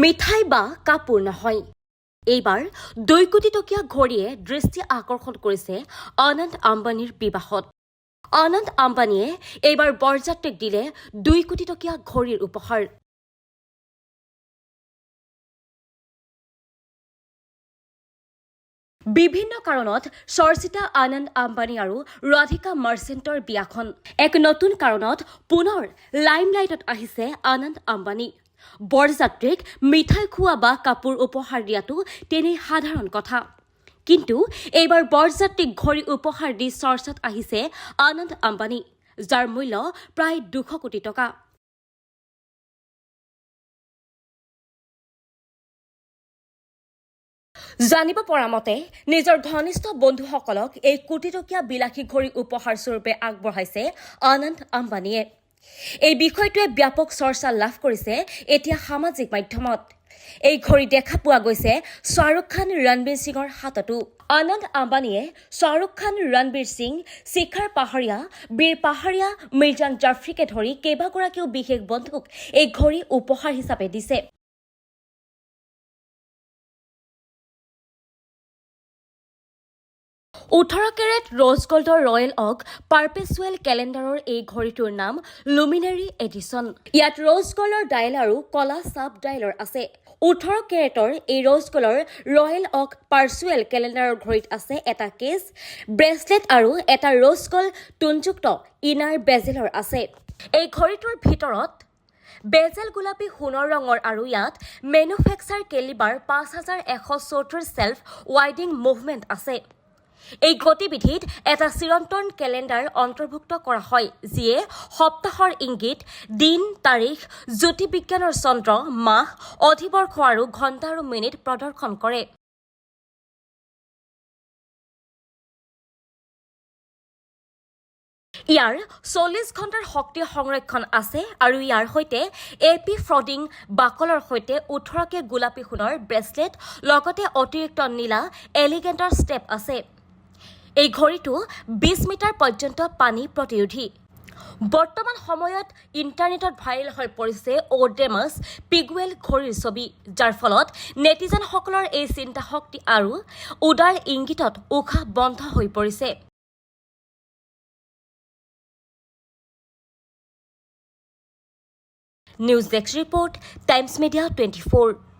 মিঠাই বা কাপোৰ নহয়। এইবাৰ 2 কোটি টকীয়া ঘড়ীয়ে দৃষ্টি আকৰ্ষণ কৰিছে আনন্দ আম্বানীৰ বিবাহত। আনন্দ আম্বানীয়ে এইবাৰ বৰযাত্ৰীক দিলে 2 কোটি টকীয়া ঘড়ীৰ উপহাৰ। বিভিন্ন কাৰণত চৰ্চিতা আনন্দ আম্বানী আৰু ৰাধিকা মাৰ্চেণ্টৰ বিয়াখন। এক নতুন কাৰণত পুনৰ লাইমলাইটত আহিছে আনন্দ আম্বানী। বৰযাত্ৰীক মিঠাই খোৱা বা কাপোৰ উপহাৰ দিয়াটো তেনেই সাধাৰণ কথা। কিন্তু এইবাৰ বৰযাত্ৰীক ঘড়ী উপহাৰ দি চৰ্চাত আহিছে আনন্দ আম্বানী, যাৰ মূল্য প্ৰায় 200 কোটি টকা। জানিব পৰা মতে নিজৰ ঘনিষ্ঠ বন্ধুসকলক এই কোটিটকীয়া বিলাসী ঘড়ী উপহাৰ স্বৰূপে আগবঢ়াইছে আনন্দ আম্বানীয়ে। এই বিষয়টোৱে ব্যাপক চৰ্চা লাভ কৰিছে এতিয়া সামাজিক মাধ্যমত। এই ঘড়ী দেখা পোৱা গৈছে শ্বাহৰুখ খান, ৰণবীৰ সিঙৰ হাততো। আনন্দ আম্বানীয়ে শ্বাহৰুখ খান, ৰণবীৰ সিং, শিখৰ পাহাৰীয়া, বীৰ পাহাৰীয়া, মিৰ্জান জাফৰীকে ধৰি কেইবাগৰাকীও বিশেষ বন্ধুক এই ঘড়ী উপহাৰ হিচাপে দিছে। ওঠৰ কেৰেট ৰ'জ গল্ডৰ ৰয়েল অক পাৰ্পেচুৱেল কেলেণ্ডাৰৰ এই ঘড়ীটোৰ নাম লুমিনেৰী এডিশ্যন। ইয়াত ৰ'জ গল্ডৰ ডায়েল আৰু কলা চাব ডায়েলৰ আছে। 18 কেৰেটৰ এই ৰ'জ গল্ডৰ ৰয়েল অক পাৰ্চুৱেল কেলেণ্ডাৰৰ ঘড়ীত আছে এটা কেছ, ব্ৰেচলেট আৰু এটা ৰ'জ গল্ড টুনযুক্ত ইনাৰ বেজেলৰ আছে। এই ঘড়ীটোৰ ভিতৰত বেজেল গোলাপী সোণৰ ৰঙৰ আৰু ইয়াত মেনুফেকচাৰ কেলিবাৰ 5134 ছেল্ফ ৱাইডিং মুভমেণ্ট আছে। এই গতিবিধিত এটা চিৰন্তন কেলেণ্ডাৰ অন্তৰ্ভুক্ত কৰা হয়, যিয়ে সপ্তাহৰ ইংগিত, দিন, তাৰিখ, জ্যোতিৰ্বিজ্ঞানৰ চন্দ্ৰ, মাহ, অধিবৰ্ষ আৰু ঘণ্টা আৰু মিনিট প্ৰদৰ্শন কৰে। ইয়াৰ 40 ঘণ্টাৰ শক্তি সংৰক্ষণ আছে আৰু ইয়াৰ সৈতে এপি ফ্ৰডিং বাকলৰ সৈতে 18কে গোলাপী সোণৰ ব্ৰেচলেট, লগতে অতিৰিক্ত নীলা এলিগেণ্টৰ ষ্টেপ আছে। এই ঘড়ীটো 20 মিটাৰ পৰ্যন্ত পানী প্ৰতিৰোধী। বৰ্তমান সময়ত ইণ্টাৰনেটত ভাইৰেল হৈ পৰিছে অ'ডেমাছ পিগুৱেল ঘড়ীৰ ছবি, যাৰ ফলত নেটিজেনসকলৰ এই চিন্তা শক্তি আৰু উদাৰ ইংগিতত উশাহ বন্ধ হৈ পৰিছে। News desk report, times media 24।